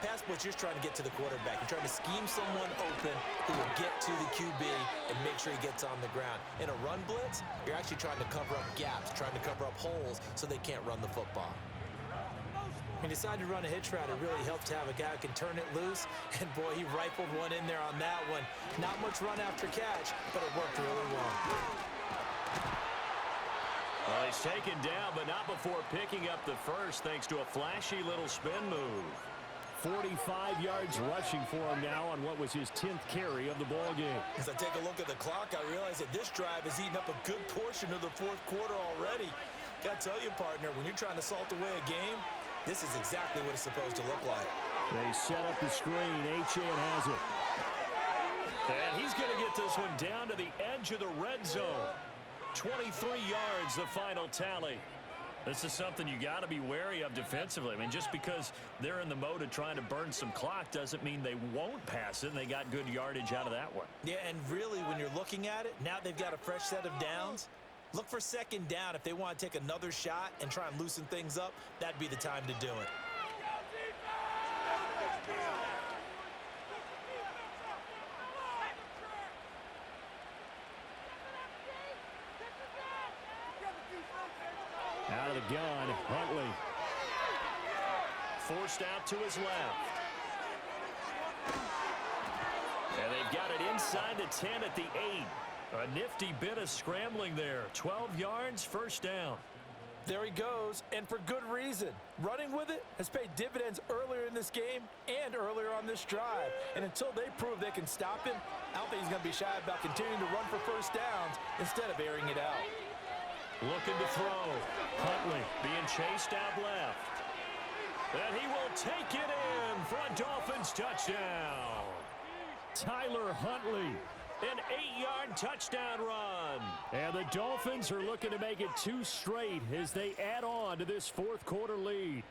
pass blitz, you're trying to get to the quarterback. You're trying to scheme someone open who will get to the QB and make sure he gets on the ground. In a run blitz, you're actually trying to cover up gaps, trying to cover up holes so they can't run the football. He decided to run a hitch route. It really helps to have a guy who can turn it loose. And, boy, he rifled one in there on that one. Not much run after catch, but it worked really well. Well, he's taken down, but not before picking up the first thanks to a flashy little spin move. 45 yards rushing for him now on what was his 10th carry of the ball game. As I take a look at the clock, I realize that this drive has eaten up a good portion of the fourth quarter already. Got to tell you, partner, when you're trying to salt away a game, this is exactly what it's supposed to look like. They set up the screen. Achane has it. And he's going to get this one down to the edge of the red zone. 23 yards, the final tally. This is something you got to be wary of defensively. I mean, just because they're in the mode of trying to burn some clock doesn't mean they won't pass it, and they got good yardage out of that one. Yeah, and really, when you're looking at it, now they've got a fresh set of downs. Look for second down. If they want to take another shot and try and loosen things up, that'd be the time to do it. Out of the gun, Huntley. Forced out to his left. And they've got it inside the 10 at the 8. A nifty bit of scrambling there. 12 yards, first down. There he goes, and for good reason. Running with it has paid dividends earlier in this game and earlier on this drive. And until they prove they can stop him, I don't think he's going to be shy about continuing to run for first downs instead of airing it out. Looking to throw. Huntley being chased out left. And he will take it in for a Dolphins touchdown. Tyler Huntley. An 8-yard touchdown run. And the Dolphins are looking to make it 2 straight as they add on to this fourth quarter lead.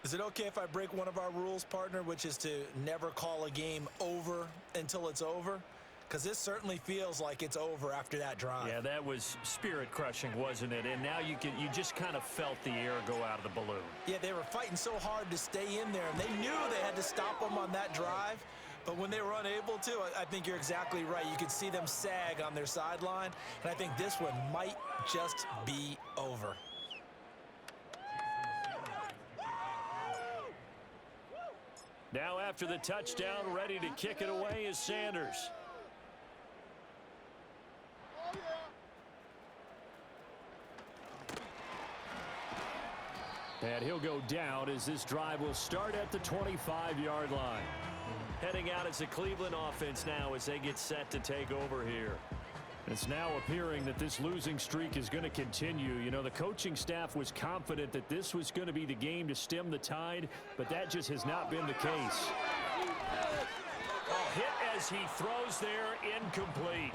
Is it okay if I break one of our rules, partner, which is to never call a game over until it's over? Because this certainly feels like it's over after that drive. Yeah, that was spirit-crushing, wasn't it? And now you just kind of felt the air go out of the balloon. Yeah, they were fighting so hard to stay in there, and they knew they had to stop them on that drive. But when they were unable to, I think you're exactly right. You could see them sag on their sideline, and I think this one might just be over. Now after the touchdown, ready to kick it away is Sanders. And he'll go down as this drive will start at the 25-yard line. Heading out as the Cleveland offense now as they get set to take over here. It's now appearing that this losing streak is going to continue. You know, the coaching staff was confident that this was going to be the game to stem the tide, but that just has not been the case. A hit as he throws there, incomplete.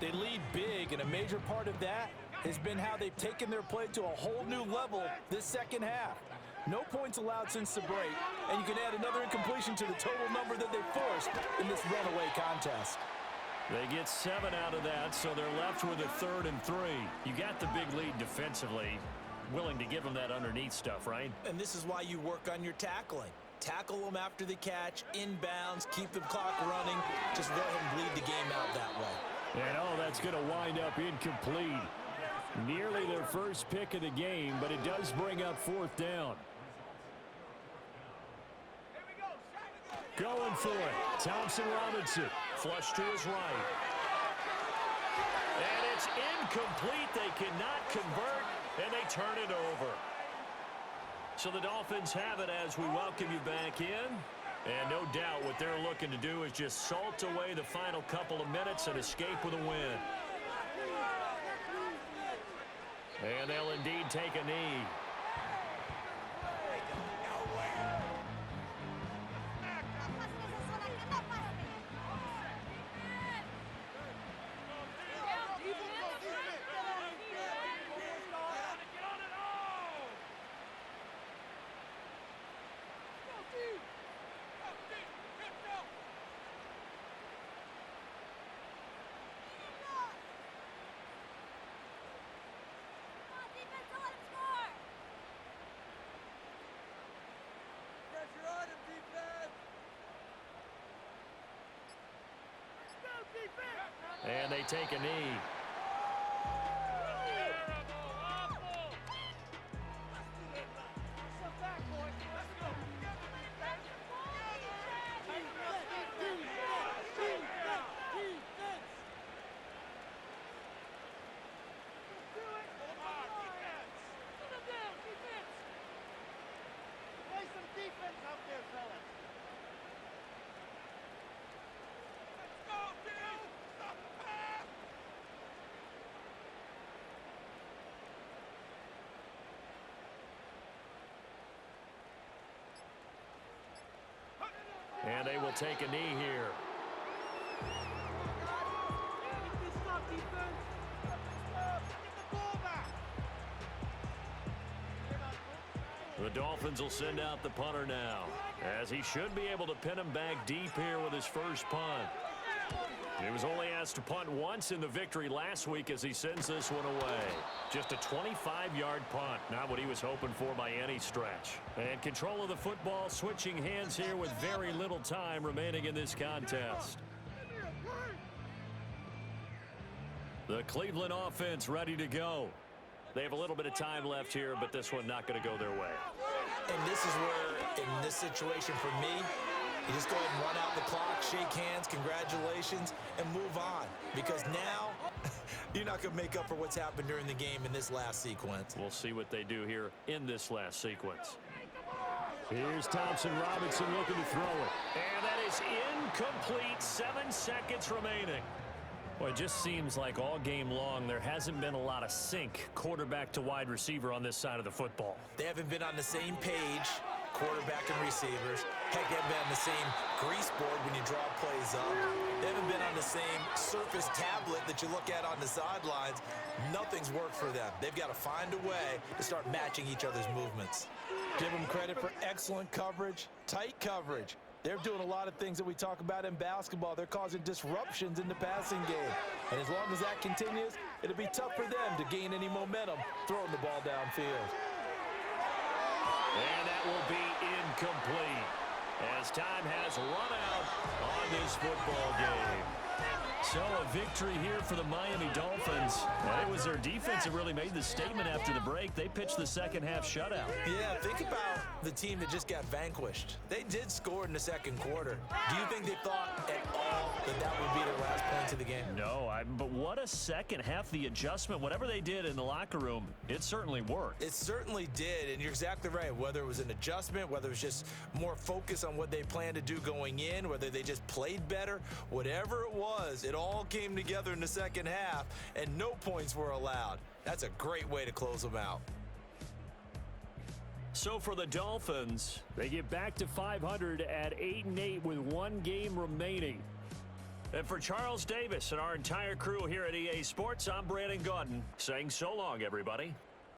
They lead big, and a major part of that has been how they've taken their play to a whole new level this second half. No points allowed since the break, and you can add another incompletion to the total number that they forced in this runaway contest. They get 7 out of that, so they're left with a 3rd and 3. You got the big lead defensively, willing to give them that underneath stuff, right? And this is why you work on your tackling. Tackle them after the catch, inbounds, keep the clock running. Just go ahead and bleed the game out that way. And that's going to wind up incomplete. Nearly their first pick of the game, but it does bring up 4th down. Going for it. Thompson Robinson. Flush to his right. And it's incomplete. They cannot convert, and they turn it over. So the Dolphins have it as we welcome you back in. And no doubt what they're looking to do is just salt away the final couple of minutes and escape with a win. And they'll indeed take a knee. And they take a knee. And they will take a knee here. The Dolphins will send out the punter now, as he should be able to pin him back deep here with his first punt. He was only asked to punt once in the victory last week as he sends this one away. Just a 25-yard punt, not what he was hoping for by any stretch. And control of the football switching hands here with very little time remaining in this contest. The Cleveland offense ready to go. They have a little bit of time left here, but this one not going to go their way. And this is where, in this situation for me, you just go ahead and run out the clock, shake hands, congratulations, and move on. Because now, you're not going to make up for what's happened during the game in this last sequence. We'll see what they do here in this last sequence. Here's Thompson Robinson looking to throw it. And that is incomplete. 7 seconds remaining. Well, it just seems like all game long there hasn't been a lot of sync quarterback to wide receiver on this side of the football. They haven't been on the same page, quarterback and receivers. Heck, they haven't been on the same grease board when you draw plays up. They haven't been on the same surface tablet that you look at on the sidelines. Nothing's worked for them. They've got to find a way to start matching each other's movements. Give them credit for excellent coverage, tight coverage. They're doing a lot of things that we talk about in basketball. They're causing disruptions in the passing game. And as long as that continues, it'll be tough for them to gain any momentum throwing the ball downfield. And that will be incomplete as time has run out on this football game. So a victory here for the Miami Dolphins. And it was their defense that really made the statement after the break. They pitched the second half shutout. Yeah, think about the team that just got vanquished. They did score in the second quarter. Do you think they thought at all that that would be their last points of the game? No, but what a second half. The adjustment, whatever they did in the locker room, it certainly worked. It certainly did, and you're exactly right. Whether it was an adjustment, whether it was just more focus on what they planned to do going in, whether they just played better, whatever it was, it all came together in the second half, and no points were allowed. That's a great way to close them out. So for the Dolphins, they get back to 500 at 8-8 with one game remaining. And for Charles Davis and our entire crew here at EA Sports, I'm Brandon Gaudin saying so long, everybody.